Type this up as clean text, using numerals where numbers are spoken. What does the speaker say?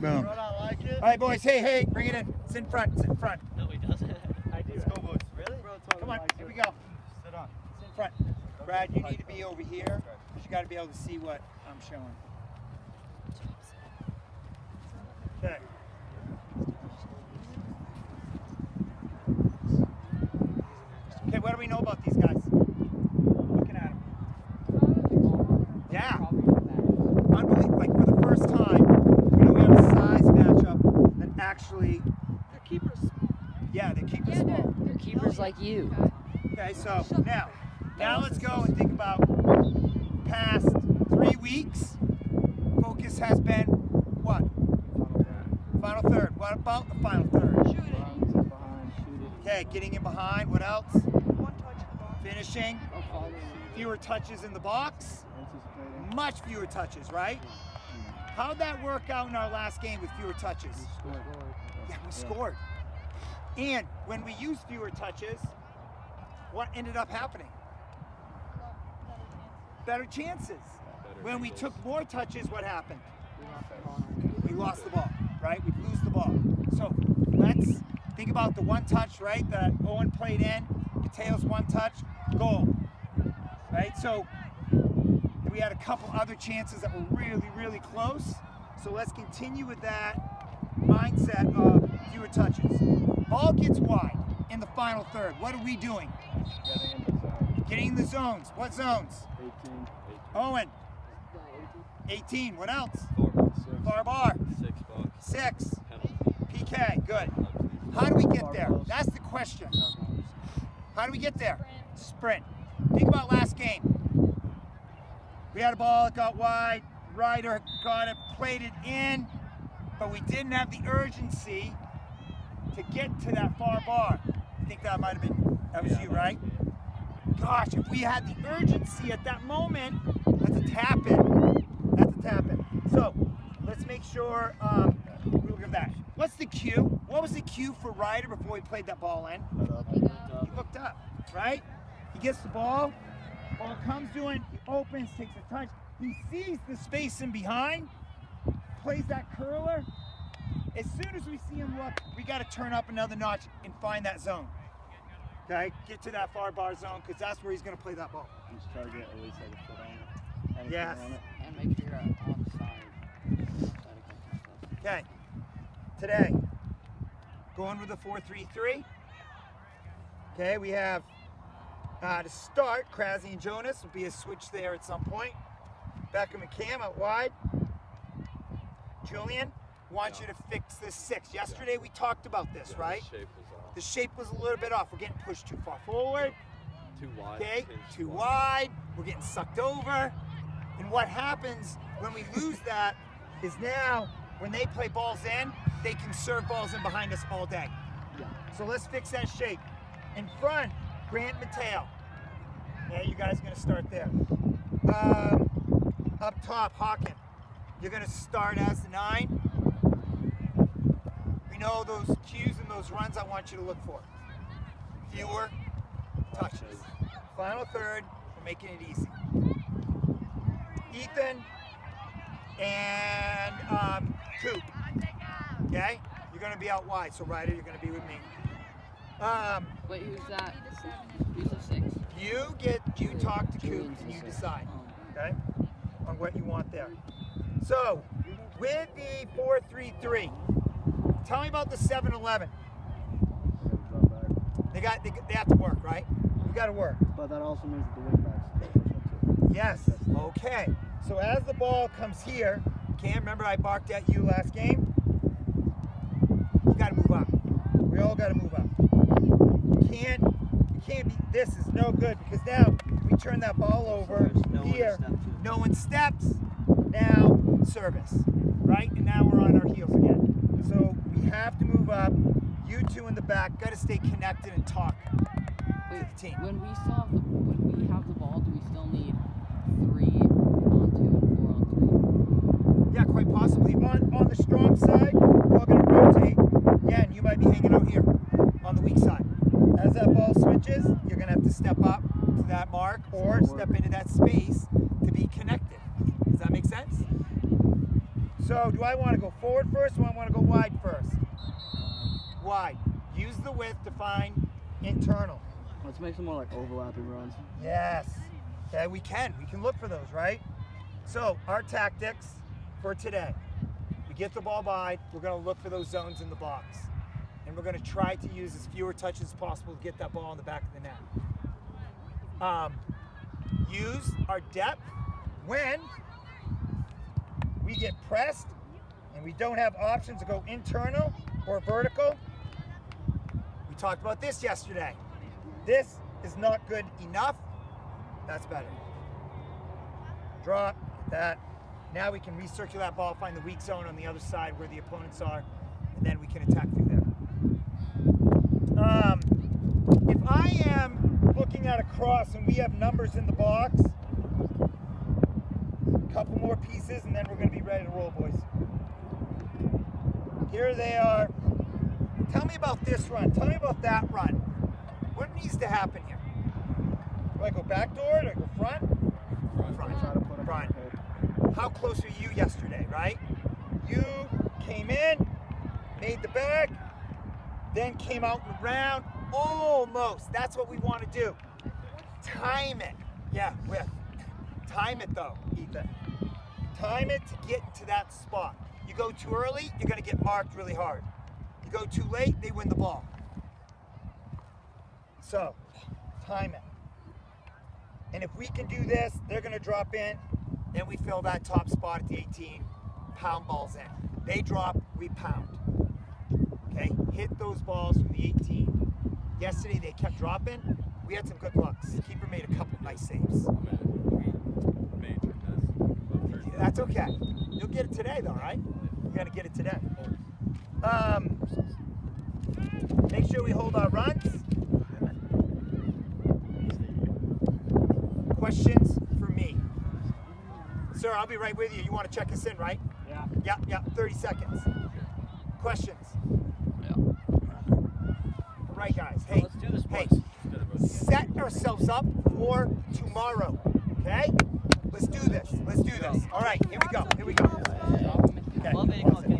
Boom. All right, boys. Hey, bring it in. It's in front. It's in front. No, he doesn't. I do. Let's go, boys. Really? Bro, Come on. Here we go. Sit on. It's in front. Brad, you need to be over here because you got to be able to see what I'm showing. Okay. Okay, what do we know about these guys? Looking at them. Yeah. Unbelievable. Like for the first time, we know we have a size matchup that actually. They're keepers. Yeah, they're keepers small. They're keepers like you. Okay, so now let's go and think about past 3 weeks. Focus has been what? Final third. What about the final third? Okay, getting in behind. What else? Finishing. Fewer touches in the box. Much fewer touches, right? How'd that work out in our last game with fewer touches? Yeah, we scored. And when we used fewer touches, what ended up happening? Better chances. When we took more touches, what happened? We lost the ball, right? We lose the ball. So let's think about the one touch, right? That Owen played in. Mateo's one touch, goal, right? So we had a couple other chances that were really, really close. So let's continue with that mindset of fewer touches. Ball gets wide in the final third. What are we doing? Getting in the zones. What zones? 18. Owen. 18. What else? 4 Far bar. 6 bucks. 6. Penalty. PK. Good. How do we get there? That's the question. How do we get there? Sprint. Think about last game. We had a ball, it got wide. Ryder got it, played it in, but we didn't have the urgency to get to that far bar. I think that might have been, that was you, right? Gosh, if we had the urgency at that moment, that's a tap in. That's a tap in. So let's make sure we look at that. What's the cue? What was the cue for Ryder before he played that ball in? He looked up, right? He gets the ball comes to him, he opens, takes a touch. He sees the space in behind, plays that curler. As soon as we see him look, we got to turn up another notch and find that zone. Okay, get to that far bar zone because that's where he's going to play that ball. Just try to get at least like a foot on it. Yes. And make sure you're on the side. Okay, today, going with the 4-3-3. Okay, we have to start, Krasny and Jonas. Will be a switch there at some point. Beckham and Cam out wide. Julian, want you to fix this 6. Yesterday we talked about this, right? The shape was a little bit off. We're getting pushed too far forward. Too wide. Okay, too wide. We're getting sucked over. And what happens when we lose that is now when they play balls in, they can serve balls in behind us all day. So let's fix that shape. In front, Grant Mateo. Yeah, you guys are going to start there. Up top, Hawken. You're going to start as the 9. We know those cues and those runs I want you to look for. Fewer touches. Final third, we're making it easy. Ethan and Coop. Okay? You're going to be out wide, so Ryder, you're going to be with me. Wait, who's that? Who's the 6? You talk to Coop and you decide, okay, on what you want there. So, with the 4-3-3, tell me about the 7-11. They have to work, right? We got to work. But that also means that the wing backs push up too. Yes. Okay. So as the ball comes here, Cam, remember I barked at you last game? You got to move up. We all got to move up. You can't be, this is no good because now we turn that ball over here. No one steps. Now service, right? And now we're on our heels again. So we have to move up. You two in the back got to stay connected and talk with the team. When we have the ball, do we still need 3 on 2 and 4 on 3? Yeah, quite possibly. On the strong side, we're all going to rotate. Yeah, and you might be hanging out here on the weak side. As that ball switches, you're going to have to step up to that mark or step into that space to be connected. Does that make sense? So do I want to go forward first or do I want to go wide first? Wide. Use the width to find internal. Let's make some more like overlapping runs. Yes. Okay, we can look for those, right? So our tactics for today, we get the ball wide, we're going to look for those zones in the box. And we're going to try to use as fewer touches as possible to get that ball in the back of the net. Use our depth when we get pressed and we don't have options to go internal or vertical. We talked about this yesterday. This is not good enough. That's better. Drop that. Now we can recirculate that ball, find the weak zone on the other side where the opponents are, and then we can attack through there. If I am looking at a cross and we have numbers in the box, a couple more pieces and then we're going to be ready to roll, boys. Here they are. Tell me about this run. Tell me about that run. What needs to happen here? Do I go back door? Do I go front? Front. How close were you yesterday, right? You came in, made the bag, then came out and round. Almost. That's what we want to do. Time it. Yeah, with. Time it though, Ethan. Time it to get to that spot. You go too early, you're going to get marked really hard. You go too late, they win the ball. So, time it. And if we can do this, they're going to drop in, then we fill that top spot at the 18, pound balls in. They drop, we pound. Okay, hit those balls from the 18. Yesterday they kept dropping. We had some good lucks. Keeper made a couple nice saves. That's okay. You'll get it today though, right? You gotta get it today. Make sure we hold our runs. Questions for me? Sir, I'll be right with you. You want to check us in, right? Yeah. Yeah, 30 seconds. Questions? Yeah. All right, guys. Hey, Let's do this, hey, boys. set ourselves up for tomorrow, okay? Let's do this. Let's do this. All right, here we go. Here we go. Okay. Love it.